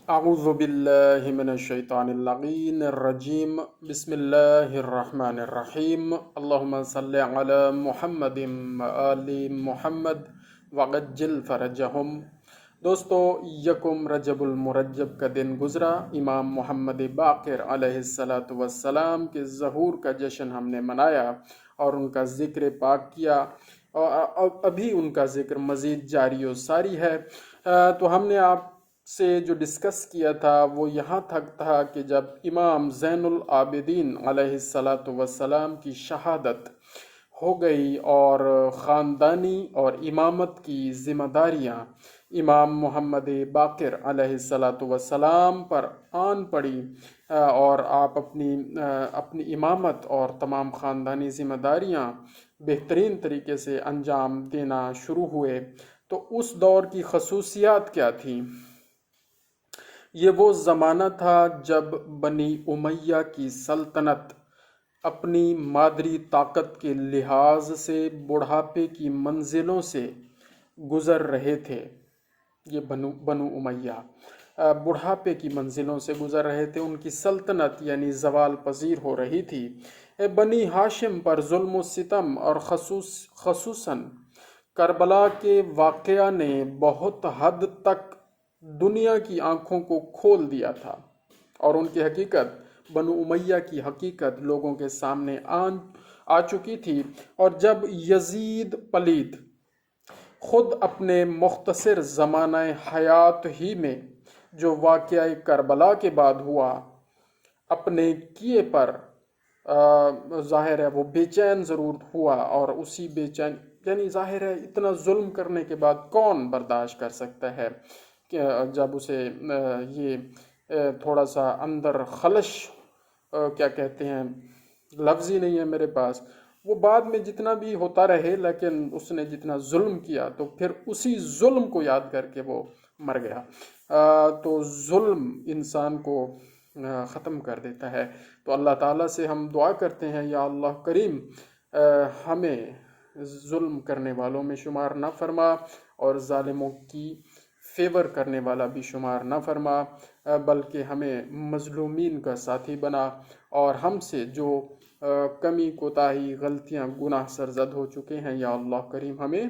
اعوذ باللہ من الشیطان اللعین الرجیم بسم اللہ الرحمن الرحیم اللہم صلی علی محمد وآل محمد وعجل فرجہم۔ دوستو، یکم رجب المرجب کا دن گزرا۔ امام محمد باقر علیہ السلام کے ظہور کا جشن ہم نے منایا اور ان کا ذکر پاک کیا، اور ابھی ان کا ذکر مزید جاری و ساری ہے۔ تو ہم نے آپ سے جو ڈسکس کیا تھا وہ یہاں تک تھا کہ جب امام زین العابدین علیہ السلام کی شہادت ہو گئی اور خاندانی اور امامت کی ذمہ داریاں امام محمد باقر علیہ السلام پر آن پڑی، اور آپ اپنی امامت اور تمام خاندانی ذمہ داریاں بہترین طریقے سے انجام دینا شروع ہوئے، تو اس دور کی خصوصیات کیا تھیں؟ یہ وہ زمانہ تھا جب بنی امیہ کی سلطنت اپنی مادری طاقت کے لحاظ سے بڑھاپے کی منزلوں سے گزر رہے تھے۔ یہ بنو امیہ بڑھاپے کی منزلوں سے گزر رہے تھے، ان کی سلطنت یعنی زوال پذیر ہو رہی تھی۔ بنی ہاشم پر ظلم و ستم اور خصوصاً کربلا کے واقعہ نے بہت حد تک دنیا کی آنکھوں کو کھول دیا تھا، اور ان کی حقیقت، بنو امیہ کی حقیقت لوگوں کے سامنے آ چکی تھی۔ اور جب یزید پلید خود اپنے مختصر زمانہ حیات ہی میں جو واقعہ کربلا کے بعد ہوا، اپنے کیے پر ظاہر ہے وہ بے چین ضرور ہوا، اور اسی بے چین یعنی ظاہر ہے اتنا ظلم کرنے کے بعد کون برداشت کر سکتا ہے کہ جب اسے یہ تھوڑا سا اندر خلش، کیا کہتے ہیں، لفظ ہی نہیں ہے میرے پاس، وہ بعد میں جتنا بھی ہوتا رہے لیکن اس نے جتنا ظلم کیا تو پھر اسی ظلم کو یاد کر کے وہ مر گیا۔ تو ظلم انسان کو ختم کر دیتا ہے۔ تو اللہ تعالیٰ سے ہم دعا کرتے ہیں، یا اللہ کریم ہمیں ظلم کرنے والوں میں شمار نہ فرما، اور ظالموں کی فیور کرنے والا بھی شمار نہ فرما، بلکہ ہمیں مظلومین کا ساتھی بنا، اور ہم سے جو کمی کوتاہی غلطیاں گناہ سرزد ہو چکے ہیں، یا اللہ کریم ہمیں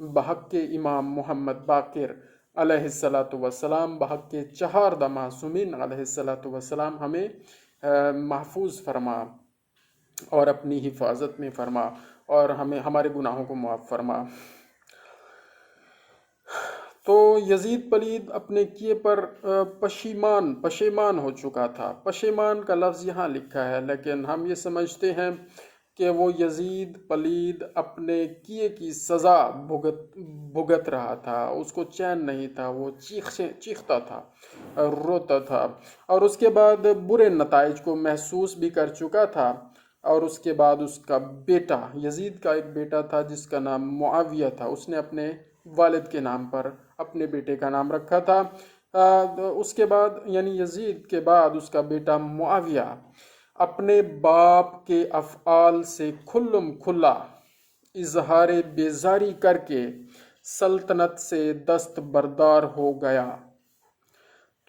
بحق کے امام محمد باقر علیہ السلام، بحق کے چہاردہ معصومین علیہ السلام ہمیں محفوظ فرما اور اپنی حفاظت میں فرما، اور ہمیں ہمارے گناہوں کو معاف فرما۔ تو یزید پلید اپنے کیے پر پشیمان ہو چکا تھا۔ پشیمان کا لفظ یہاں لکھا ہے، لیکن ہم یہ سمجھتے ہیں کہ وہ یزید پلید اپنے کیے کی سزا بھگت رہا تھا، اس کو چین نہیں تھا، وہ چیختا تھا، روتا تھا، اور اس کے بعد برے نتائج کو محسوس بھی کر چکا تھا۔ اور اس کے بعد اس کا بیٹا، یزید کا ایک بیٹا تھا جس کا نام معاویہ تھا، اس نے اپنے والد کے نام پر اپنے بیٹے کا نام رکھا تھا۔ اس کے بعد یعنی یزید کے بعد اس کا بیٹا معاویہ اپنے باپ کے افعال سے کھلم کھلا اظہار بیزاری کر کے سلطنت سے دستبردار ہو گیا۔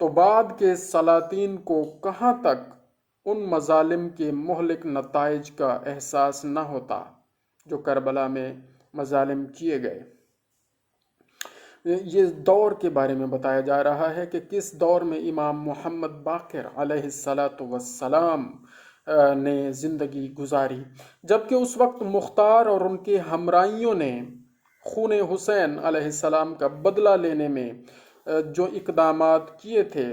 تو بعد کے سلاطین کو کہاں تک ان مظالم کے مہلک نتائج کا احساس نہ ہوتا جو کربلا میں مظالم کیے گئے۔ یہ دور کے بارے میں بتایا جا رہا ہے کہ کس دور میں امام محمد باقر علیہ السلام نے زندگی گزاری، جبکہ اس وقت مختار اور ان کے ہمراہیوں نے خون حسین علیہ السلام کا بدلہ لینے میں جو اقدامات کیے تھے،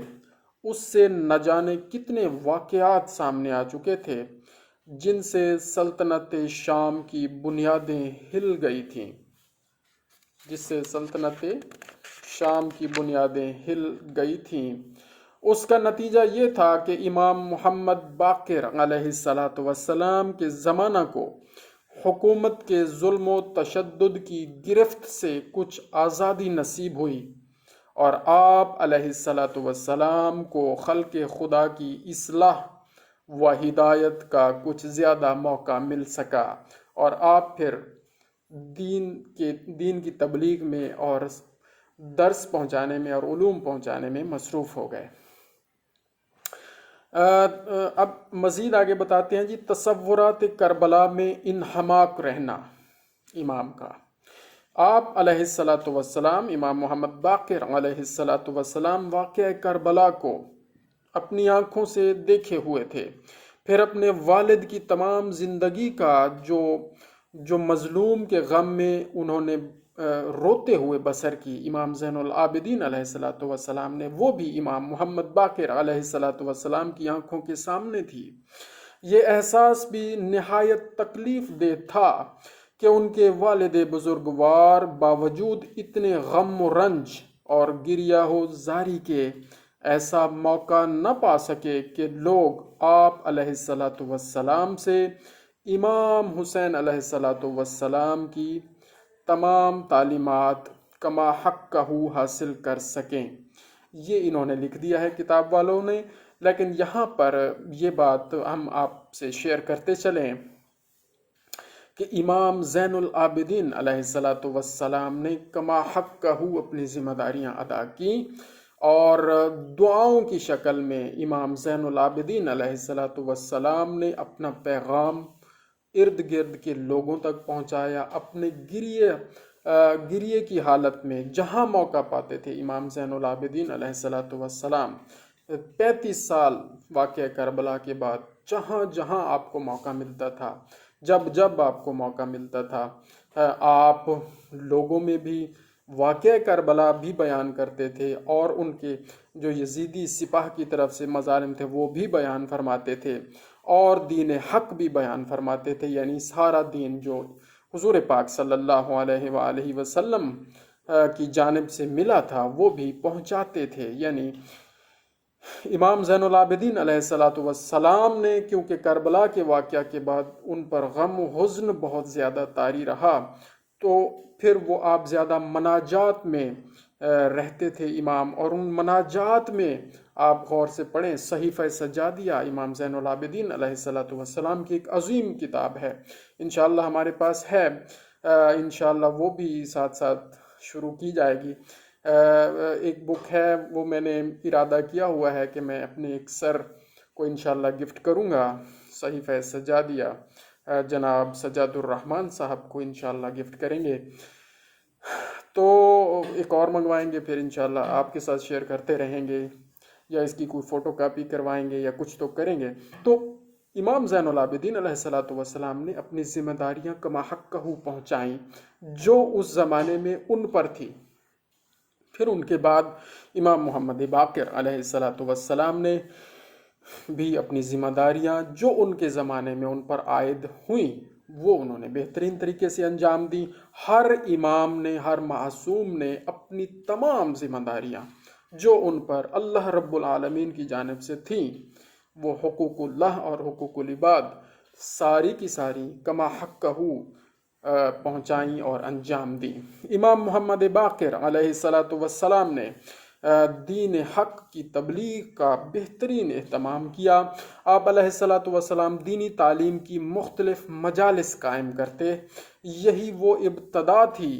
اس سے نہ جانے کتنے واقعات سامنے آ چکے تھے جن سے سلطنت شام کی بنیادیں ہل گئی تھیں، اس کا نتیجہ یہ تھا کہ امام محمد باقر علیہ السلام کے زمانہ کو حکومت کے ظلم و تشدد کی گرفت سے کچھ آزادی نصیب ہوئی، اور آپ علیہ السلام کو خلق خدا کی اصلاح و ہدایت کا کچھ زیادہ موقع مل سکا، اور آپ پھر دین کی تبلیغ میں اور درس پہنچانے میں اور علوم پہنچانے میں مصروف ہو گئے۔ اب مزید آگے بتاتے ہیں جی، تصورات کربلا میں انہماک رہنا امام کا۔ آپ علیہ الصلاۃ والسلام، امام محمد باقر علیہ الصلاۃ والسلام، واقعہ کربلا کو اپنی آنکھوں سے دیکھے ہوئے تھے، پھر اپنے والد کی تمام زندگی کا جو مظلوم کے غم میں انہوں نے روتے ہوئے بسر کی، امام زین العابدین علیہ الصلاۃ والسلام نے، وہ بھی امام محمد باقر علیہ الصلاۃ والسلام کی آنکھوں کے سامنے تھی۔ یہ احساس بھی نہایت تکلیف دہ تھا کہ ان کے والد بزرگوار باوجود اتنے غم و رنج اور گریہ و زاری کے ایسا موقع نہ پا سکے کہ لوگ آپ علیہ الصلاۃ والسلام سے امام حسین علیہ الصلاۃ والسلام کی تمام تعلیمات کما حق حاصل کر سکیں۔ یہ انہوں نے لکھ دیا ہے کتاب والوں نے، لیکن یہاں پر یہ بات ہم آپ سے شیئر کرتے چلیں کہ امام زین العابدین علیہ الصلاۃ والسلام نے کما حق اپنی ذمہ داریاں ادا کی، اور دعاؤں کی شکل میں امام زین العابدین علیہ الصلاۃ والسلام نے اپنا پیغام ارد گرد کے لوگوں تک پہنچایا۔ اپنے گریے کی حالت میں جہاں موقع پاتے تھے امام زین العابدین علیہ الصلاۃ والسلام 35 سال واقعہ کربلا کے بعد جہاں جہاں آپ کو موقع ملتا تھا، جب آپ کو موقع ملتا تھا، آپ لوگوں میں بھی واقعہ کربلا بھی بیان کرتے تھے، اور ان کے جو یزیدی سپاہ کی طرف سے مظالم تھے وہ بھی بیان فرماتے تھے، اور دین حق بھی بیان فرماتے تھے، یعنی سارا دین جو حضور پاک صلی اللہ علیہ وآلہ وسلم کی جانب سے ملا تھا وہ بھی پہنچاتے تھے۔ یعنی امام زین العابدین علیہ الصلاۃ والسلام نے، کیونکہ کربلا کے واقعہ کے بعد ان پر غم و حزن بہت زیادہ طاری رہا، تو پھر وہ آپ زیادہ مناجات میں رہتے تھے امام، اور ان مناجات میں آپ غور سے پڑھیں، صحیفہ سجادیہ امام زین العابدین علیہ الصلاۃ والسلام کی ایک عظیم کتاب ہے، انشاءاللہ ہمارے پاس ہے، انشاءاللہ وہ بھی ساتھ ساتھ شروع کی جائے گی۔ ایک بک ہے، وہ میں نے ارادہ کیا ہوا ہے کہ میں اپنے ایک سر کو انشاءاللہ گفٹ کروں گا، صحیفہ سجادیہ، جناب سجاد الرحمن صاحب کو انشاءاللہ گفٹ کریں گے، تو ایک اور منگوائیں گے، پھر انشاءاللہ آپ کے ساتھ شیئر کرتے رہیں گے، یا اس کی کوئی فوٹو کاپی کروائیں گے یا کچھ تو کریں گے۔ تو امام زین العابدین علیہ الصلاۃ والسلام نے اپنی ذمہ داریاں کما حق پہنچائیں جو اس زمانے میں ان پر تھی۔ پھر ان کے بعد امام محمد باقر علیہ الصلاۃ والسلام نے بھی اپنی ذمہ داریاں جو ان کے زمانے میں ان پر عائد ہوئیں وہ انہوں نے بہترین طریقے سے انجام دی۔ ہر امام نے، ہر معصوم نے اپنی تمام ذمہ داریاں جو ان پر اللہ رب العالمین کی جانب سے تھیں، وہ حقوق اللہ اور حقوق العباد ساری کی ساری کما حق پہنچائیں اور انجام دیں۔ امام محمد باقر علیہ الصلاۃ والسلام نے دین حق کی تبلیغ کا بہترین اہتمام کیا۔ آپ علیہ الصلاۃ والسلام دینی تعلیم کی مختلف مجالس قائم کرتے، یہی وہ ابتدا تھی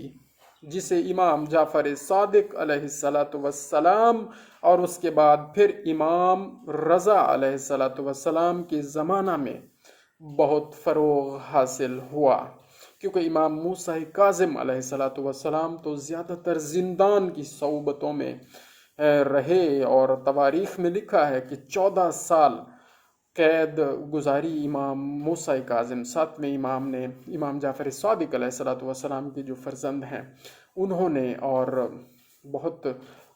جسے امام جعفر صادق علیہ الصلاۃ والسلام اور اس کے بعد پھر امام رضا علیہ الصلاۃ والسلام کے زمانہ میں بہت فروغ حاصل ہوا، کیونکہ امام موسیٰ کاظم علیہ الصلاۃ والسلام تو زیادہ تر زندان کی صعوبتوں میں رہے، اور تواریخ میں لکھا ہے کہ 14 سال قید گزاری امام موسیٰ کاظم، 7ویں امام نے، امام جعفر صادق علیہ الصلاۃ والسلام کے جو فرزند ہیں انہوں نے، اور بہت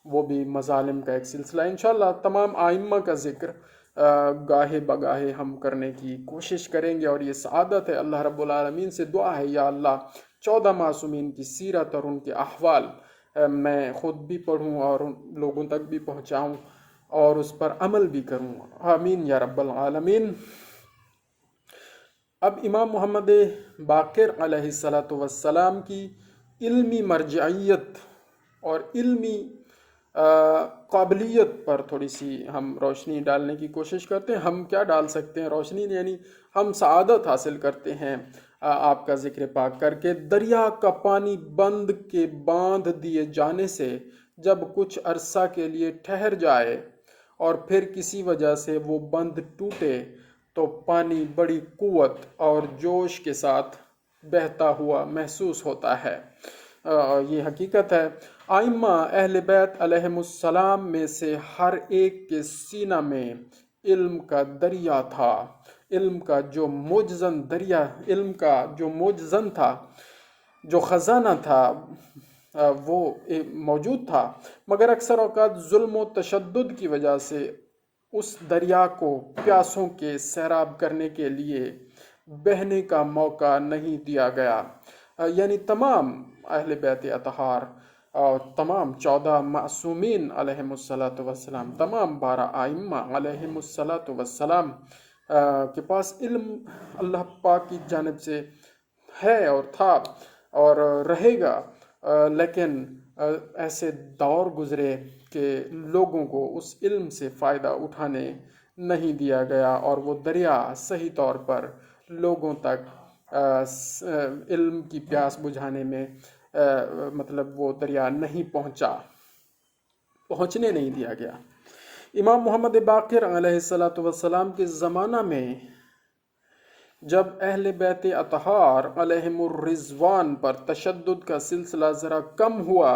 وہ بھی مظالم کا ایک سلسلہ۔ انشاءاللہ تمام آئمہ کا ذکر گاہے بگاہے ہم کرنے کی کوشش کریں گے، اور یہ سعادت ہے، اللہ رب العالمین سے دعا ہے یا اللہ 14 معصومین کی سیرت اور ان کے احوال میں خود بھی پڑھوں اور لوگوں تک بھی پہنچاؤں اور اس پر عمل بھی کروں، آمین یا رب العالمین۔ اب امام محمد باقر علیہ الصلاۃ والسلام کی علمی مرجعیت اور علمی قابلیت پر تھوڑی سی ہم روشنی ڈالنے کی کوشش کرتے ہیں۔ ہم کیا ڈال سکتے ہیں روشنی؟ یعنی ہم سعادت حاصل کرتے ہیں آپ کا ذکر پاک کر کے، دریا کا پانی باندھ دیے جانے سے جب کچھ عرصہ کے لیے ٹھہر جائے اور پھر کسی وجہ سے وہ بند ٹوٹے تو پانی بڑی قوت اور جوش کے ساتھ بہتا ہوا محسوس ہوتا ہے۔ یہ حقیقت ہے۔ ائمہ اہل بیت علیہم السلام میں سے ہر ایک کے سینہ میں علم کا دریا تھا، علم کا جو موجزن تھا، جو خزانہ تھا، وہ موجود تھا، مگر اکثر اوقات ظلم و تشدد کی وجہ سے اس دریا کو پیاسوں کے سیراب کرنے کے لیے بہنے کا موقع نہیں دیا گیا۔ یعنی تمام اہل بیت اطہار اور تمام 14 معصومین علیہم السلام، تمام 12 ائمہ علیہم السلام کے پاس علم اللہ پاک کی جانب سے ہے اور تھا اور رہے گا، لیکن ایسے دور گزرے کہ لوگوں کو اس علم سے فائدہ اٹھانے نہیں دیا گیا اور وہ دریا صحیح طور پر لوگوں تک علم کی پیاس بجھانے میں مطلب وہ دریا نہیں پہنچنے نہیں دیا گیا۔ امام محمد باقر علیہ السلام کے زمانہ میں جب اہل بیت اطہار علیہم الرضوان پر تشدد کا سلسلہ ذرا کم ہوا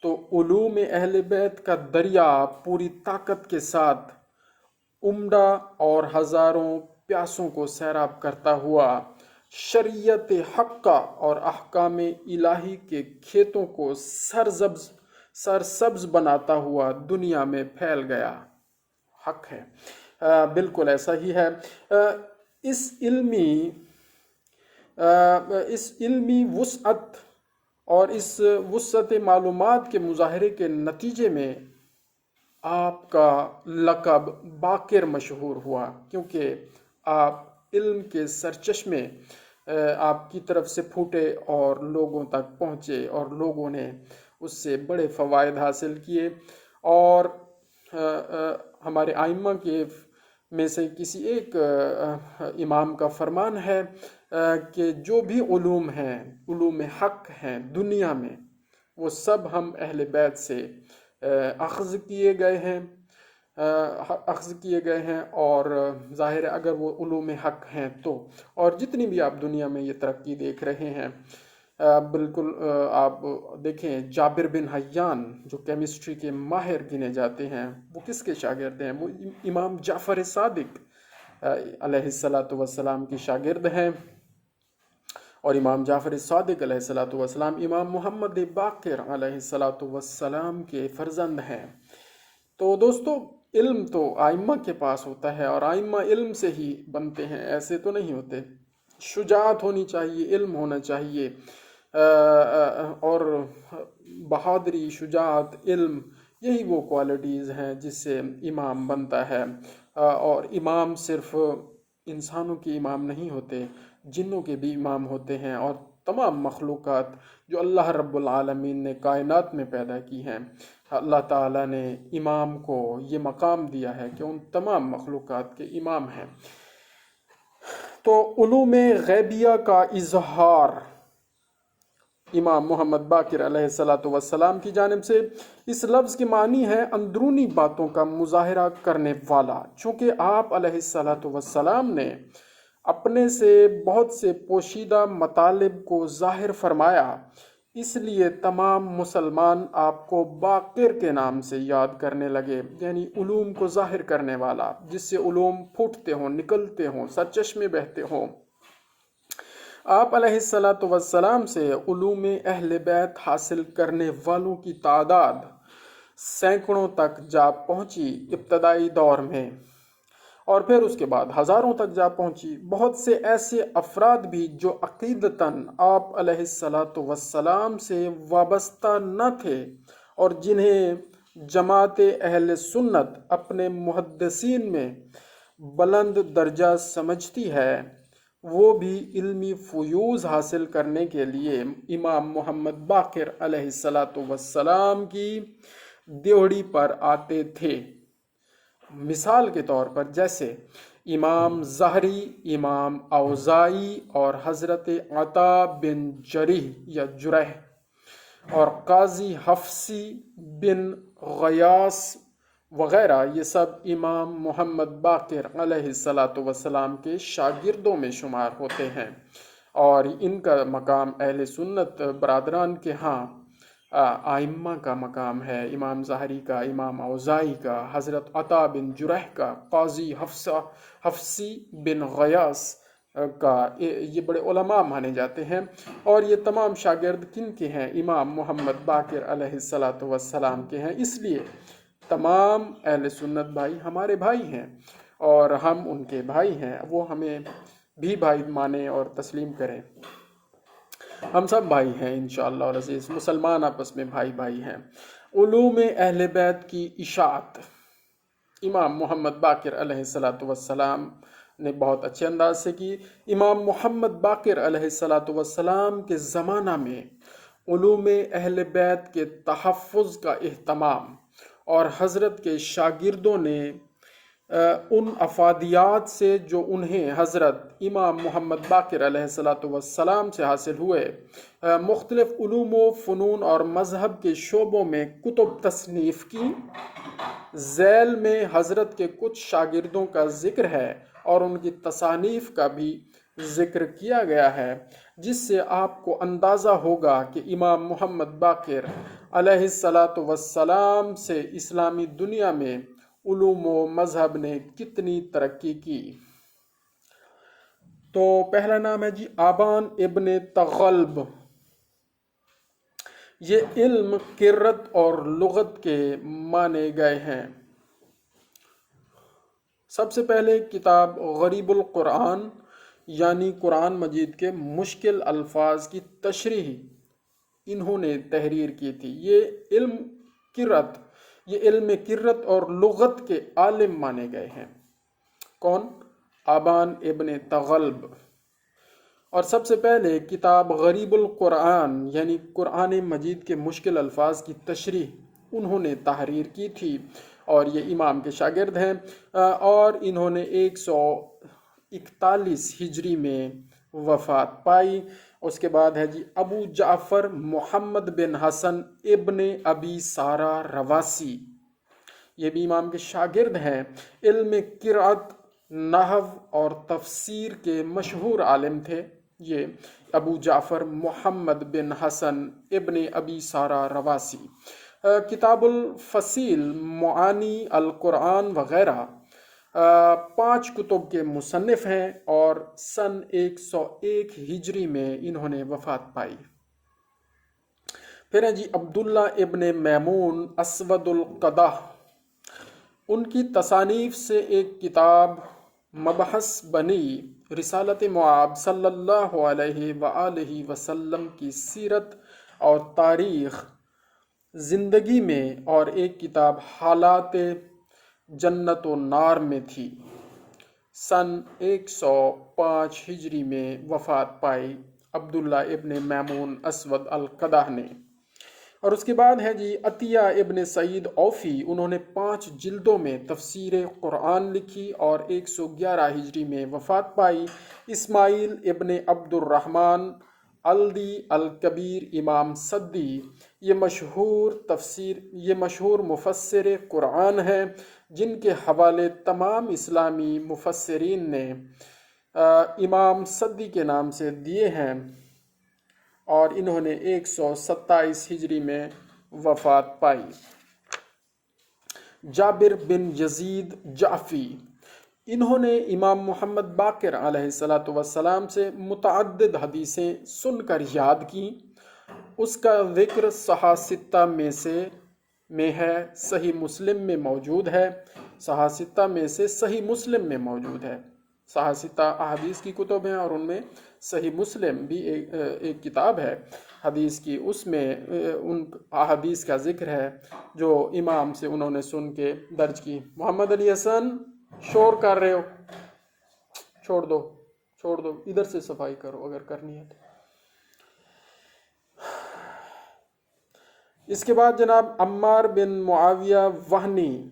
تو علوم اہل بیت کا دریا پوری طاقت کے ساتھ عمدہ اور ہزاروں پیاسوں کو سیراب کرتا ہوا شریعت حقہ اور احکام الہی کے کھیتوں کو سرسبز بناتا ہوا دنیا میں پھیل گیا۔ حق ہے، بالکل ایسا ہی ہے۔ اس علمی وسعت اور اس وسعت معلومات کے مظاہرے کے نتیجے میں آپ کا لقب باقر مشہور ہوا، کیونکہ آپ علم کے سرچشمے آپ کی طرف سے پھوٹے اور لوگوں تک پہنچے اور لوگوں نے اس سے بڑے فوائد حاصل کیے۔ اور ہمارے ائمہ کے میں سے کسی ایک امام کا فرمان ہے کہ جو بھی علوم ہیں، علوم حق ہیں دنیا میں، وہ سب ہم اہل بیت سے اخذ کیے گئے ہیں اور ظاہر ہے اگر وہ علوم حق ہیں تو، اور جتنی بھی آپ دنیا میں یہ ترقی دیکھ رہے ہیں، بالکل آپ دیکھیں جابر بن حیان جو کیمسٹری کے ماہر گنے جاتے ہیں، وہ کس کے شاگرد ہیں؟ وہ امام جعفر صادق علیہ السلام کے شاگرد ہیں، اور امام جعفر صادق علیہ السلام امام محمد باقر علیہ السلام کے فرزند ہیں۔ تو دوستو، علم تو ائمہ کے پاس ہوتا ہے اور ائمہ علم سے ہی بنتے ہیں، ایسے تو نہیں ہوتے۔ شجاعت ہونی چاہیے، علم ہونا چاہیے، اور بہادری، شجاعت، علم، یہی وہ کوالٹیز ہیں جس سے امام بنتا ہے۔ اور امام صرف انسانوں کے امام نہیں ہوتے، جنوں کے بھی امام ہوتے ہیں، اور تمام مخلوقات جو اللہ رب العالمین نے کائنات میں پیدا کی ہیں، اللہ تعالیٰ نے امام کو یہ مقام دیا ہے کہ ان تمام مخلوقات کے امام ہیں۔ تو علوم غیبیہ کا اظہار امام محمد باقر علیہ السلام کی جانب سے، اس لفظ کے معنی ہے اندرونی باتوں کا مظاہرہ کرنے والا۔ چونکہ آپ علیہ السلام نے اپنے سے بہت سے پوشیدہ مطالب کو ظاہر فرمایا، اس لیے تمام مسلمان آپ کو باقر کے نام سے یاد کرنے لگے، یعنی علوم کو ظاہر کرنے والا، جس سے علوم پھوٹتے ہوں، نکلتے ہوں، سرچشمے بہتے ہوں۔ آپ علیہ السلام سے علوم اہل بیت حاصل کرنے والوں کی تعداد سینکڑوں تک جا پہنچی ابتدائی دور میں، اور پھر اس کے بعد ہزاروں تک جا پہنچی۔ بہت سے ایسے افراد بھی جو عقیدتاً آپ علیہ السلام سے وابستہ نہ تھے اور جنہیں جماعت اہل سنت اپنے محدثین میں بلند درجہ سمجھتی ہے، وہ بھی علمی فیوض حاصل کرنے کے لیے امام محمد باقر علیہ السلام کی دیوڑی پر آتے تھے۔ مثال کے طور پر جیسے امام زہری، امام اوزائی اور حضرت عطا بن جریح یا جرح اور قاضی حفصی بن غیاث وغیرہ، یہ سب امام محمد باقر علیہ السلام کے شاگردوں میں شمار ہوتے ہیں، اور ان کا مقام اہل سنت برادران کے ہاں آئمہ کا مقام ہے، امام زہری کا، امام اوزائی کا، حضرت عطا بن جرح کا، قاضی حفصی بن غیاث کا، یہ بڑے علماء مانے جاتے ہیں۔ اور یہ تمام شاگرد کن کے ہیں؟ امام محمد باقر علیہ السلام کے ہیں، اس لیے تمام اہل سنت بھائی ہمارے بھائی ہیں اور ہم ان کے بھائی ہیں، وہ ہمیں بھی بھائی مانیں اور تسلیم کریں۔ ہم سب بھائی ہیں انشاءاللہ العزیز، مسلمان آپس میں بھائی بھائی ہیں۔ علوم اہل بیت کی اشاعت امام محمد باقر علیہ السلام نے بہت اچھے انداز سے کی۔ امام محمد باقر علیہ السلام کے زمانہ میں علوم اہل بیت کے تحفظ کا اہتمام، اور حضرت کے شاگردوں نے ان افادیات سے جو انہیں حضرت امام محمد باقر علیہ السلام سے حاصل ہوئے، مختلف علوم و فنون اور مذہب کے شعبوں میں کتب تصنیف کی۔ ذیل میں حضرت کے کچھ شاگردوں کا ذکر ہے اور ان کی تصانیف کا بھی ذکر کیا گیا ہے، جس سے آپ کو اندازہ ہوگا کہ امام محمد باقر علیہ السلام سے اسلامی دنیا میں علوم و مذہب نے کتنی ترقی کی۔ تو پہلا نام ہے جی آبان ابن تغلب۔ یہ علم، قرت اور لغت کے مانے گئے ہیں۔ سب سے پہلے کتاب غریب القرآن یعنی قرآن مجید کے مشکل الفاظ کی تشریح انہوں نے تحریر کی تھی۔ یہ علم قرت اور لغت کے عالم مانے گئے ہیں۔ کون؟ آبان ابن تغلب۔ اور سب سے پہلے کتاب غریب القرآن یعنی قرآن مجید کے مشکل الفاظ کی تشریح انہوں نے تحریر کی تھی، اور یہ امام کے شاگرد ہیں، اور انہوں نے 141 ہجری میں وفات پائی۔ اس کے بعد ہے جی ابو جعفر محمد بن حسن ابن ابی سارہ رواسی، یہ بھی امام کے شاگرد ہیں۔ علم قرأت، نحو اور تفسیر کے مشہور عالم تھے یہ ابو جعفر محمد بن حسن ابن ابی سارہ رواسی۔ کتاب الفصیل، معانی القرآن وغیرہ 5 کتب کے مصنف ہیں، اور سن 101 ہجری میں انہوں نے وفات پائی۔ پھر ہے جی عبداللہ ابن میمون اسود القدح، ان کی تصانیف سے ایک کتاب مبحث بنی رسالت معاب صلی اللہ علیہ وآلہ وسلم کی سیرت اور تاریخ زندگی میں، اور ایک کتاب حالات جنت و نار میں تھی۔ سن 105 ہجری میں وفات پائی عبداللہ ابن میمون اسود القدح نے۔ اور اس کے بعد ہے جی عطیہ ابن سعید اوفی، انہوں نے 5 جلدوں میں تفسیر قرآن لکھی اور 111 ہجری میں وفات پائی۔ اسماعیل ابن عبد الرحمن الدی الکبیر امام سدی، یہ مشہور مفسر قرآن ہیں، جن کے حوالے تمام اسلامی مفسرین نے امام سدی کے نام سے دیے ہیں، اور انہوں نے 127 ہجری میں وفات پائی۔ جابر بن یزید جعفی، انہوں نے امام محمد باقر علیہ السلام سے متعدد حدیثیں سن کر یاد کی۔ اس کا ذکر صحاح ستہ میں ہے، صحیح مسلم میں موجود ہے۔ صحاح ستہ میں سے صحیح مسلم میں موجود ہے۔ صحاح ستہ احادیث کی کتب ہیں، اور ان میں صحیح مسلم بھی ایک کتاب ہے حدیث کی، اس میں ان احادیث کا ذکر ہے جو امام سے انہوں نے سن کے درج کی۔ محمد علی حسن، شور کر رہے ہو، چھوڑ دو، ادھر سے صفائی کرو اگر کرنی ہے۔ اس کے بعد جناب عمار بن معاویہ وہنی،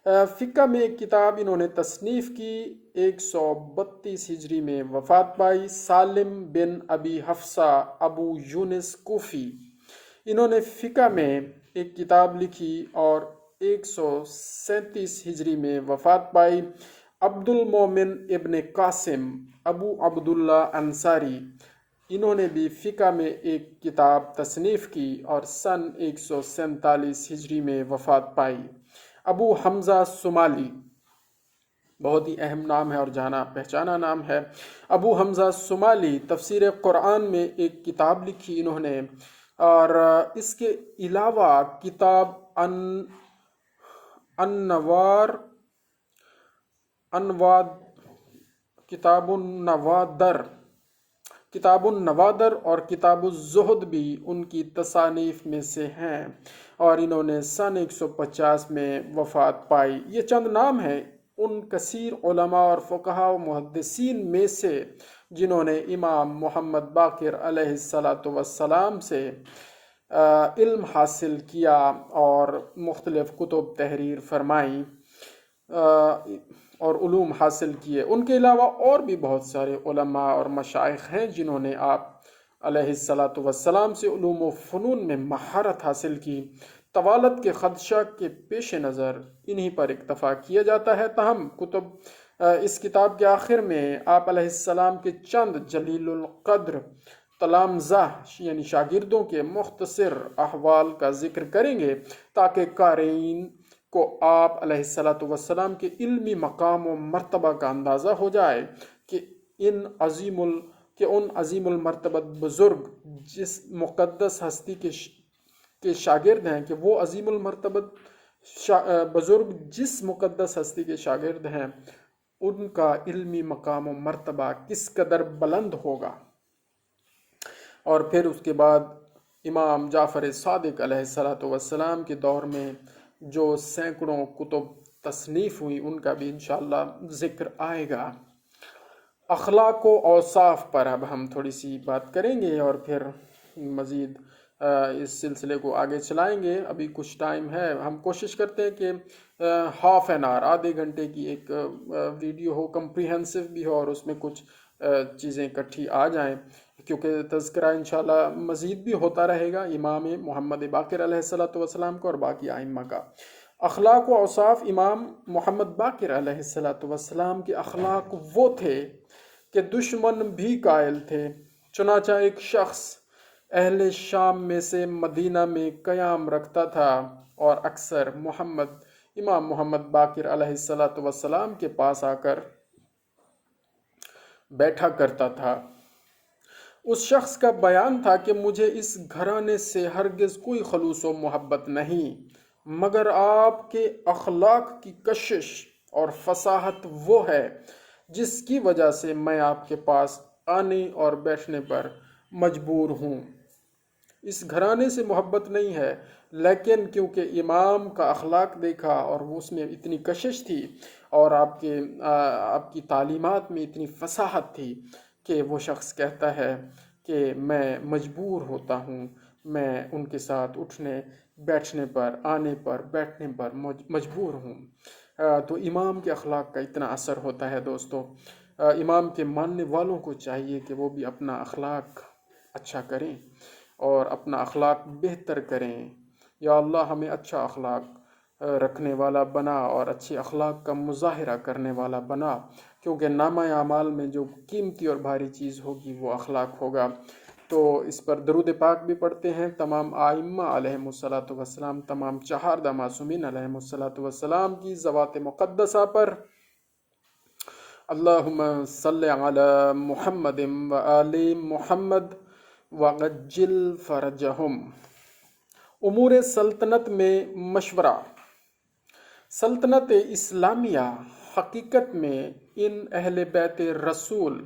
فقہ میں ایک کتاب انہوں نے تصنیف کی، 132 ہجری میں وفات پائی، سالم بن ابی حفصہ ابو یونس کوفی۔ انہوں نے فقہ میں ایک کتاب لکھی اور 137 ہجری میں وفات پائی، عبد المومن ابن قاسم ابو عبداللہ انصاری۔ انہوں نے بھی فقہ میں ایک کتاب تصنیف کی اور سن 147 ہجری میں وفات پائی۔ ابو حمزہ صومالی، بہت ہی اہم نام ہے اور جانا پہچانا نام ہے۔ ابو حمزہ صومالی تفسیر قرآن میں ایک کتاب لکھی انہوں نے، اور اس کے علاوہ کتاب کتاب النوادر اور کتاب الزہد بھی ان کی تصانیف میں سے ہیں، اور انہوں نے سن 150 میں وفات پائی۔ یہ چند نام ہیں ان کثیر علماء اور فقہاء و محدثین میں سے جنہوں نے امام محمد باقر علیہ السلام سے علم حاصل کیا اور مختلف کتب تحریر فرمائیں اور علوم حاصل کیے۔ ان کے علاوہ اور بھی بہت سارے علماء اور مشائخ ہیں جنہوں نے آپ علیہ السلام سے علوم و فنون میں مہارت حاصل کی۔ طوالت کے خدشہ کے پیش نظر انہی پر اکتفا کیا جاتا ہے، تاہم اس کتاب کے آخر میں آپ علیہ السلام کے چند جلیل القدر تلامذہ یعنی شاگردوں کے مختصر احوال کا ذکر کریں گے، تاکہ قارئین کو آپ علیہ السلام کے علمی مقام و مرتبہ کا اندازہ ہو جائے کہ ان عظیم المرتبت بزرگ جس مقدس ہستی کے شاگرد ہیں، کہ وہ عظیم المرتبت بزرگ جس مقدس ہستی کے شاگرد ہیں، ان کا علمی مقام و مرتبہ کس قدر بلند ہوگا۔ اور پھر اس کے بعد امام جعفر صادق علیہ السلام کے دور میں جو سینکڑوں کتب تصنیف ہوئی، ان کا بھی انشاءاللہ ذکر آئے گا۔ اخلاق و اوصاف پر اب ہم تھوڑی سی بات کریں گے اور پھر مزید اس سلسلے کو آگے چلائیں گے۔ ابھی کچھ ٹائم ہے، ہم کوشش کرتے ہیں کہ ہاف این آور، آدھے گھنٹے کی ایک ویڈیو ہو، کمپریہنسو بھی ہو اور اس میں کچھ چیزیں اکٹھی آ جائیں، کیونکہ تذکرہ انشاءاللہ مزید بھی ہوتا رہے گا امام محمد باقر علیہ السلام کا اور باقی ائمہ کا۔ اخلاق و اوصاف امام محمد باقر علیہ السلام کے اخلاق وہ تھے کہ دشمن بھی قائل تھے۔ چنانچہ ایک شخص اہل شام میں سے مدینہ میں قیام رکھتا تھا اور اکثر امام محمد باقر علیہ السلام کے پاس آ کر بیٹھا کرتا تھا۔ اس شخص کا بیان تھا کہ مجھے اس گھرانے سے ہرگز کوئی خلوص و محبت نہیں، مگر آپ کے اخلاق کی کشش اور فصاحت وہ ہے جس کی وجہ سے میں آپ کے پاس آنے اور بیٹھنے پر مجبور ہوں۔ اس گھرانے سے محبت نہیں ہے، لیکن کیونکہ امام کا اخلاق دیکھا اور اس میں اتنی کشش تھی اور آپ کی تعلیمات میں اتنی فصاحت تھی کہ وہ شخص کہتا ہے کہ میں مجبور ہوتا ہوں، میں ان کے ساتھ اٹھنے بیٹھنے پر، آنے پر بیٹھنے پر مجبور ہوں۔ تو امام کے اخلاق کا اتنا اثر ہوتا ہے دوستو۔ امام کے ماننے والوں کو چاہیے کہ وہ بھی اپنا اخلاق اچھا کریں اور اپنا اخلاق بہتر کریں۔ یا اللہ ہمیں اچھا اخلاق رکھنے والا بنا اور اچھے اخلاق کا مظاہرہ کرنے والا بنا، کیونکہ نامہ اعمال میں جو قیمتی اور بھاری چیز ہوگی وہ اخلاق ہوگا۔ تو اس پر درود پاک بھی پڑھتے ہیں تمام ائمہ علیہم السلام، تمام چہاردہ معصومین علیہم السلام کی ذوات مقدسہ پر۔ اللہم صلی علی محمد و آل محمد وعجل فرجہم۔ امور سلطنت میں مشورہ۔ سلطنت اسلامیہ حقیقت میں ان اہل بیت رسول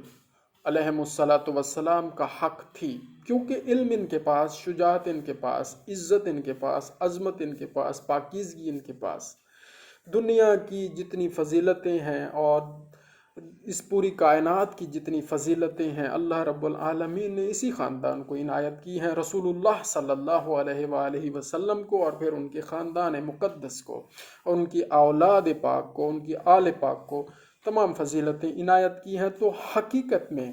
علیہم السلام کا حق تھی، کیونکہ علم ان کے پاس، شجاعت ان کے پاس، عزت ان کے پاس، عظمت ان کے پاس، پاکیزگی ان کے پاس، دنیا کی جتنی فضیلتیں ہیں اور اس پوری کائنات کی جتنی فضیلتیں ہیں اللہ رب العالمین نے اسی خاندان کو عنایت کی ہیں، رسول اللہ صلی اللہ علیہ وآلہ وسلم کو، اور پھر ان کے خاندان مقدس کو، اور ان کی اولاد پاک کو، ان کی آل پاک کو تمام فضیلتیں عنایت کی ہیں۔ تو حقیقت میں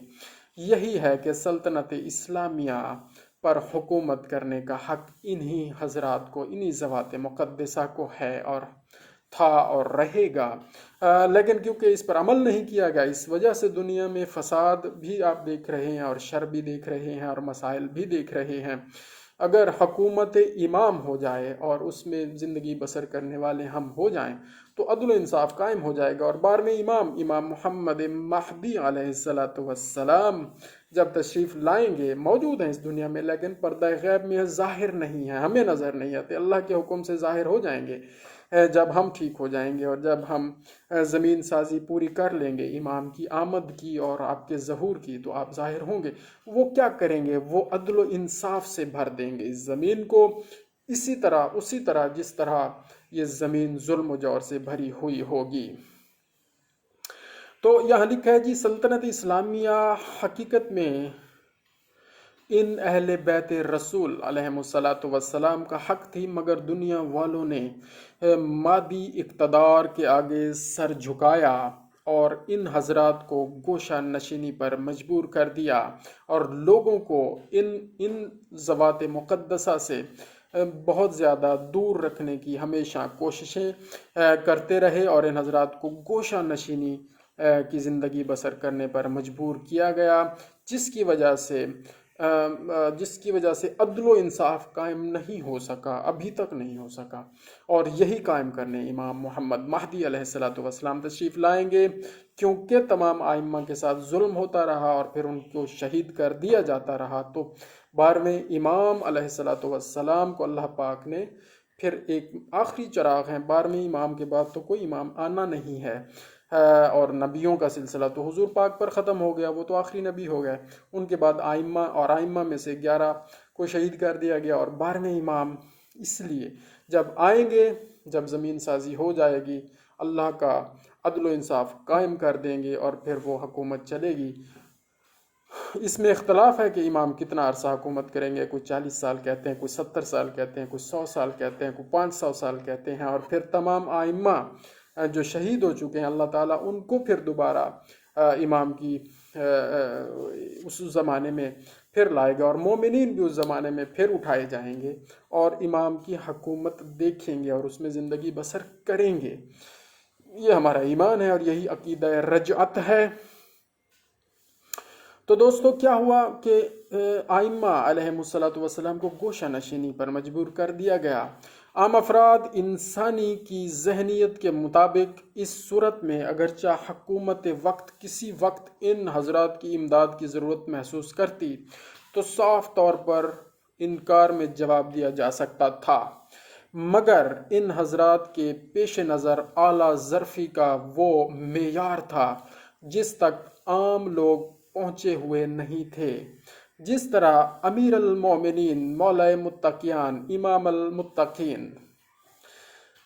یہی ہے کہ سلطنت اسلامیہ پر حکومت کرنے کا حق انہی حضرات کو، انہی ذوات مقدسہ کو ہے اور تھا اور رہے گا۔ لیکن کیونکہ اس پر عمل نہیں کیا گیا، اس وجہ سے دنیا میں فساد بھی آپ دیکھ رہے ہیں اور شر بھی دیکھ رہے ہیں اور مسائل بھی دیکھ رہے ہیں۔ اگر حکومت امام ہو جائے اور اس میں زندگی بسر کرنے والے ہم ہو جائیں تو عدل و انصاف قائم ہو جائے گا، اور بار میں امام محمد مہدی علیہ السلام جب تشریف لائیں گے، موجود ہیں اس دنیا میں لیکن پردہ غیب میں ظاہر نہیں ہے، ہمیں نظر نہیں آتے، اللہ کے حکم سے ظاہر ہو جائیں گے جب ہم ٹھیک ہو جائیں گے، اور جب ہم زمین سازی پوری کر لیں گے امام کی آمد کی اور آپ کے ظہور کی، تو آپ ظاہر ہوں گے۔ وہ کیا کریں گے؟ وہ عدل و انصاف سے بھر دیں گے اس زمین کو، اسی طرح جس طرح یہ زمین ظلم و جور سے بھری ہوئی ہوگی۔ تو یہاں لکھا ہے جی، سلطنت اسلامیہ حقیقت میں ان اہل بیت رسول علیہ السلام کا حق تھی، مگر دنیا والوں نے مادی اقتدار کے آگے سر جھکایا اور ان حضرات کو گوشہ نشینی پر مجبور کر دیا، اور لوگوں کو ان ذوات مقدسہ سے بہت زیادہ دور رکھنے کی ہمیشہ کوششیں کرتے رہے، اور ان حضرات کو گوشہ نشینی کی زندگی بسر کرنے پر مجبور کیا گیا، جس کی وجہ سے عدل و انصاف قائم نہیں ہو سکا، ابھی تک نہیں ہو سکا، اور یہی قائم کرنے امام محمد مہدی علیہ السلام تشریف لائیں گے، کیونکہ تمام ائمہ کے ساتھ ظلم ہوتا رہا اور پھر ان کو شہید کر دیا جاتا رہا۔ تو 12ویں امام علیہ السلام کو اللہ پاک نے پھر ایک آخری چراغ ہیں، 12ویں امام کے بعد تو کوئی امام آنا نہیں ہے، اور نبیوں کا سلسلہ تو حضور پاک پر ختم ہو گیا، وہ تو آخری نبی ہو گئے۔ ان کے بعد آئمہ میں سے 11 کو شہید کر دیا گیا، اور 12ویں امام اس لیے جب آئیں گے، جب زمین سازی ہو جائے گی، اللہ کا عدل و انصاف قائم کر دیں گے اور پھر وہ حکومت چلے گی۔ اس میں اختلاف ہے کہ امام کتنا عرصہ حکومت کریں گے، کوئی 40 سال کہتے ہیں، کوئی 70 سال کہتے ہیں، کوئی 100 سال کہتے ہیں، کوئی 500 سال کہتے ہیں، اور پھر تمام ائمہ جو شہید ہو چکے ہیں اللہ تعالیٰ ان کو پھر دوبارہ امام کی اس زمانے میں پھر لائے گا، اور مومنین بھی اس زمانے میں پھر اٹھائے جائیں گے اور امام کی حکومت دیکھیں گے اور اس میں زندگی بسر کریں گے۔ یہ ہمارا ایمان ہے اور یہی عقیدہ رجعت ہے۔ تو دوستو کیا ہوا کہ ائمہ علیہ السلام کو گوشہ نشینی پر مجبور کر دیا گیا۔ عام افراد انسانی کی ذہنیت کے مطابق اس صورت میں اگرچہ حکومت کسی وقت ان حضرات کی امداد کی ضرورت محسوس کرتی تو صاف طور پر انکار میں جواب دیا جا سکتا تھا، مگر ان حضرات کے پیش نظر اعلیٰ ظرفی کا وہ معیار تھا جس تک عام لوگ پہنچے ہوئے نہیں تھے۔ جس طرح امیر المومنین مولا متقیان امام المتقین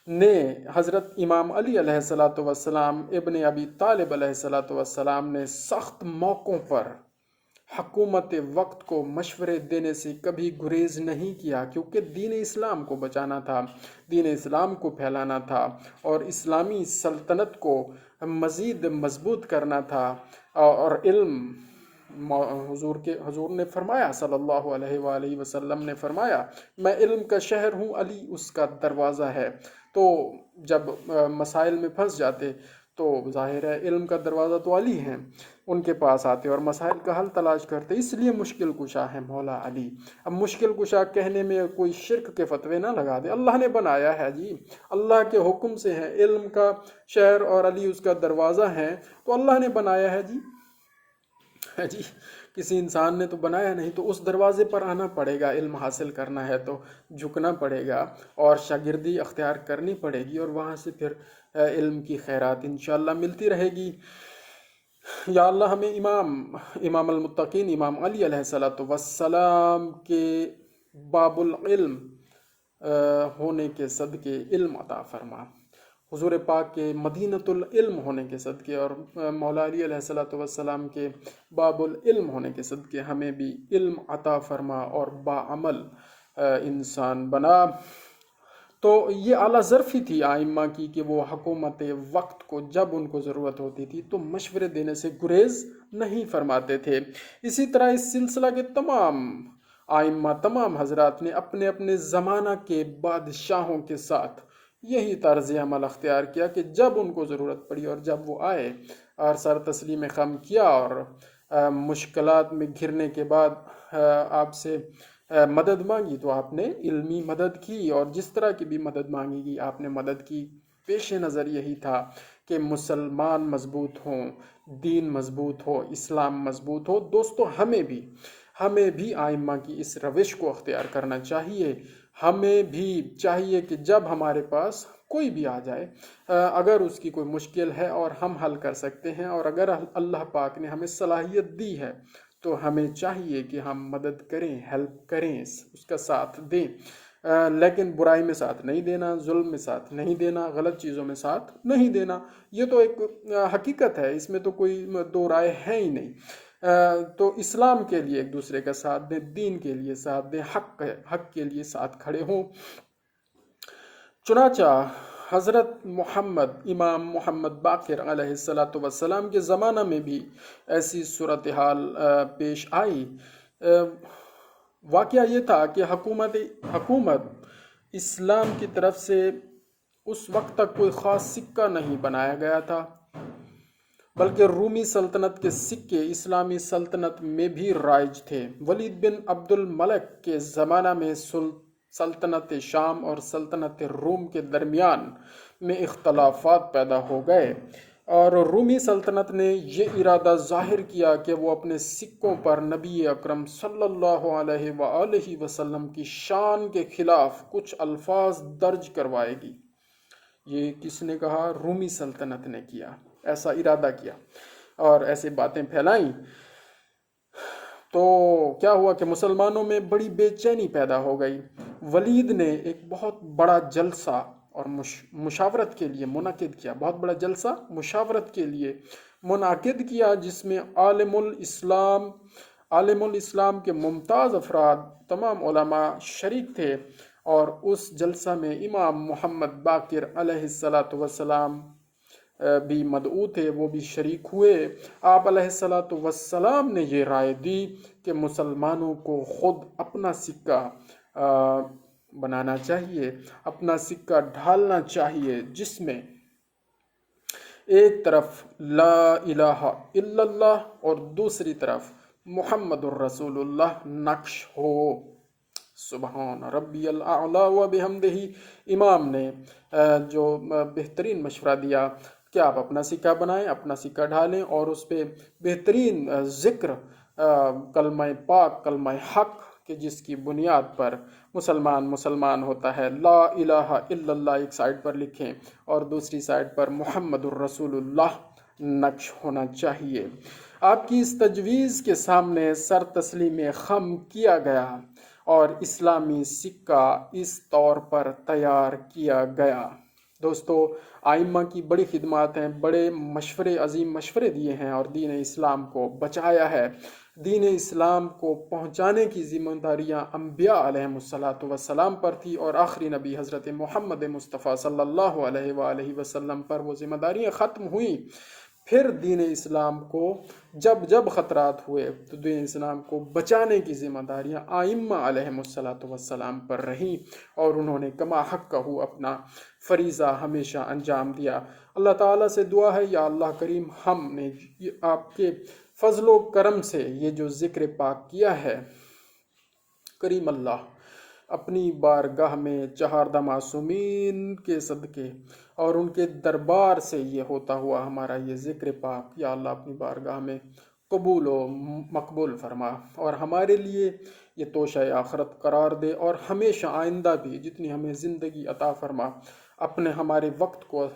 نے حضرت امام علی علیہ السلام ابن ابی طالب علیہ السلام نے سخت موقعوں پر حکومت وقت کو مشورے دینے سے کبھی گریز نہیں کیا، کیونکہ دین اسلام کو بچانا تھا، دین اسلام کو پھیلانا تھا اور اسلامی سلطنت کو مزید مضبوط کرنا تھا، اور علم حضور نے فرمایا صلی اللہ علیہ وآلہ وسلم نے فرمایا، میں علم کا شہر ہوں، علی اس کا دروازہ ہے۔ تو جب مسائل میں پھنس جاتے تو ظاہر ہے علم کا دروازہ تو علی ہیں، ان کے پاس آتے اور مسائل کا حل تلاش کرتے، اس لیے مشکل کشا ہے مولا علی۔ اب مشکل کشا کہنے میں کوئی شرک کے فتوے نہ لگا دے، اللہ نے بنایا ہے جی، اللہ کے حکم سے ہے، علم کا شہر اور علی اس کا دروازہ ہے، تو اللہ نے بنایا ہے جی، کسی انسان نے تو بنایا نہیں، تو اس دروازے پر آنا پڑے گا، علم حاصل کرنا ہے تو جھکنا پڑے گا اور شاگردی اختیار کرنی پڑے گی، اور وہاں سے پھر علم کی خیرات انشاءاللہ ملتی رہے گی۔ یا اللہ ہمیں امام المتقین امام علی علیہ السلام کے باب العلم ہونے کے صدقے علم عطا فرما۔ حضور پاک کے مدینۃ العلم ہونے کے صدقے اور مولا علی علیہ الصلوۃ والسلام کے باب العلم ہونے کے صدقے ہمیں بھی علم عطا فرما اور باعمل انسان بنا۔ تو یہ اعلیٰ ظرفی تھی آئمہ کی کہ وہ حکومت وقت کو جب ان کو ضرورت ہوتی تھی تو مشورے دینے سے گریز نہیں فرماتے تھے۔ اسی طرح اس سلسلہ کے تمام آئمہ، تمام حضرات نے اپنے اپنے زمانہ کے بادشاہوں کے ساتھ یہی طرز عمل اختیار کیا کہ جب ان کو ضرورت پڑی اور جب وہ آئے اور سر تسلیم خم کیا اور مشکلات میں گھرنے کے بعد آپ سے مدد مانگی تو آپ نے علمی مدد کی، اور جس طرح کی بھی مدد مانگی گئی آپ نے مدد کی۔ پیش نظر یہی تھا کہ مسلمان مضبوط ہوں، دین مضبوط ہو، اسلام مضبوط ہو۔ دوستو ہمیں بھی آئمہ کی اس روش کو اختیار کرنا چاہیے۔ ہمیں بھی چاہیے کہ جب ہمارے پاس کوئی بھی آ جائے، اگر اس کی کوئی مشکل ہے اور ہم حل کر سکتے ہیں، اور اگر اللہ پاک نے ہمیں صلاحیت دی ہے تو ہمیں چاہیے کہ ہم مدد کریں، ہیلپ کریں، اس کا ساتھ دیں، لیکن برائی میں ساتھ نہیں دینا، ظلم میں ساتھ نہیں دینا، غلط چیزوں میں ساتھ نہیں دینا۔ یہ تو ایک حقیقت ہے، اس میں تو کوئی دو رائے ہے ہی نہیں۔ تو اسلام کے لیے ایک دوسرے کا ساتھ دیں، دین کے لیے ساتھ دیں، حق کے لیے ساتھ کھڑے ہوں۔ چنانچہ حضرت امام محمد باقر علیہ السلام کے زمانہ میں بھی ایسی صورتحال پیش آئی۔ واقعہ یہ تھا کہ حکومت اسلام کی طرف سے اس وقت تک کوئی خاص سکہ نہیں بنایا گیا تھا، بلکہ رومی سلطنت کے سکے اسلامی سلطنت میں بھی رائج تھے۔ ولید بن عبد الملک کے زمانہ میں سلطنت شام اور سلطنت روم کے درمیان میں اختلافات پیدا ہو گئے، اور رومی سلطنت نے یہ ارادہ ظاہر کیا کہ وہ اپنے سکوں پر نبی اکرم صلی اللہ علیہ وآلہ وسلم کی شان کے خلاف کچھ الفاظ درج کروائے گی۔ یہ کس نے کہا؟ رومی سلطنت نے کیا، ایسا ارادہ کیا اور ایسے باتیں پھیلائیں۔ تو کیا ہوا کہ مسلمانوں میں بڑی بے چینی پیدا ہو گئی۔ ولید نے ایک بہت بڑا جلسہ اور مشاورت کے لیے منعقد کیا، بہت بڑا جلسہ مشاورت کے لیے منعقد کیا، جس میں عالم الاسلام کے ممتاز افراد، تمام علماء شریک تھے، اور اس جلسہ میں امام محمد باقر علیہ السلام بھی مدعو تھے، وہ بھی شریک ہوئے۔ آپ علیہ السلام نے یہ رائے دی کہ مسلمانوں کو خود اپنا سکہ بنانا چاہیے، اپنا سکہ ڈھالنا چاہیے، جس میں ایک طرف لا الہ الا اللہ اور دوسری طرف محمد الرسول اللہ نقش ہو۔ سبحان ربی الاعلی و بحمدہ۔ امام نے جو بہترین مشورہ دیا کہ آپ اپنا سکہ بنائیں، اپنا سکہ ڈھالیں، اور اس پہ بہترین ذکر کلمہ پاک، کلمہ حق، کہ جس کی بنیاد پر مسلمان ہوتا ہے۔ لا الہ الا اللہ ایک سائڈ پر لکھیں اور دوسری سائڈ پر محمد الرسول اللہ نقش ہونا چاہیے۔ آپ کی اس تجویز کے سامنے سر تسلیم خم کیا گیا اور اسلامی سکہ اس طور پر تیار کیا گیا۔ دوستو، آئمہ کی بڑی خدمات ہیں، بڑے مشورے، عظیم مشورے دیے ہیں اور دین اسلام کو بچایا ہے۔ دین اسلام کو پہنچانے کی ذمہ داریاں انبیاء علیہ السلام پر تھی، اور آخری نبی حضرت محمد مصطفیٰ صلی اللہ علیہ وآلہ وسلم پر وہ ذمہ داریاں ختم ہوئیں۔ پھر دین اسلام کو جب خطرات ہوئے تو دین اسلام کو بچانے کی ذمہ داریاں آئمہ علیہ السلام پر رہیں، اور انہوں نے کما حقہ اپنا فریضہ ہمیشہ انجام دیا۔ اللہ تعالیٰ سے دعا ہے، یا اللہ کریم، ہم نے آپ کے فضل و کرم سے یہ جو ذکر پاک کیا ہے، کریم اللہ اپنی بارگاہ میں چہاردہ معصومین کے صدقے اور ان کے دربار سے یہ ہوتا ہوا ہمارا یہ ذکر پاک، یا اللہ اپنی بارگاہ میں قبول و مقبول فرما، اور ہمارے لیے یہ توشہ آخرت قرار دے، اور ہمیشہ آئندہ بھی جتنی ہمیں زندگی عطا فرما، ہمارے وقت کو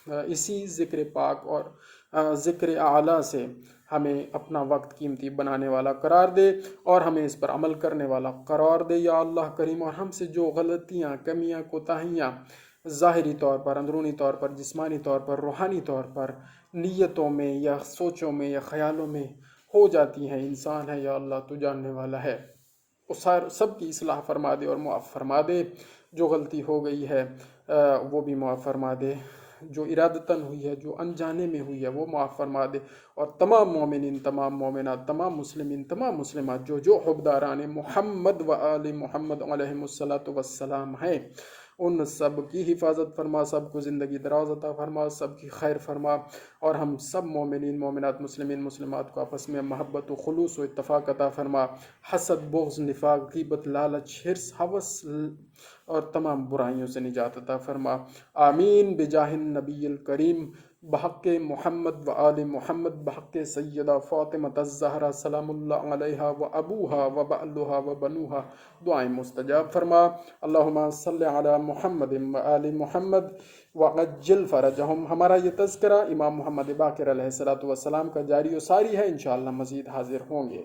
اسی ذکر پاک اور ذکر اعلیٰ سے ہمیں اپنا وقت قیمتی بنانے والا قرار دے، اور ہمیں اس پر عمل کرنے والا قرار دے، یا اللہ کریم، اور ہم سے جو غلطیاں، کمیاں، کوتاہیاں ظاہری طور پر، اندرونی طور پر، جسمانی طور پر، روحانی طور پر، نیتوں میں یا سوچوں میں یا خیالوں میں ہو جاتی ہیں، انسان ہے یا اللہ تو جاننے والا ہے، اس سب کی اصلاح فرما دے اور معاف فرما دے۔ جو غلطی ہو گئی ہے وہ بھی معاف فرما دے، جو ارادتاً ہوئی ہے، جو انجانے میں ہوئی ہے وہ معاف فرما دے، اور تمام مومنین، تمام مومنات، تمام مسلمین، تمام مسلمات جو حبداران محمد و آل محمد علیہ السلام ہیں، ان سب کی حفاظت فرما، سب کو زندگی دراز عطا فرما، سب کی خیر فرما، اور ہم سب مومنین، مومنات، مسلمین، مسلمات کو آپس میں محبت و خلوص و اتفاق عطا فرما، حسد، بغض، نفاق، غیبت، لالچ، حرص، ہوس اور تمام برائیوں سے نجات عطا فرما۔ آمین بجاہ النبی الکریم، بحق محمد و آل محمد، بحق سیدہ فاطمۃ الزہرا سلام اللہ علیہا و ابوہا و بعلہا و بنوہا، دعائیں مستجاب فرما۔ اللہم صلی علی محمد و آل محمد وعجل فرجہم۔ ہمارا یہ تذکرہ امام محمد باقر علیہ السلام کا جاری و ساری ہے، انشاءاللہ مزید حاضر ہوں گے۔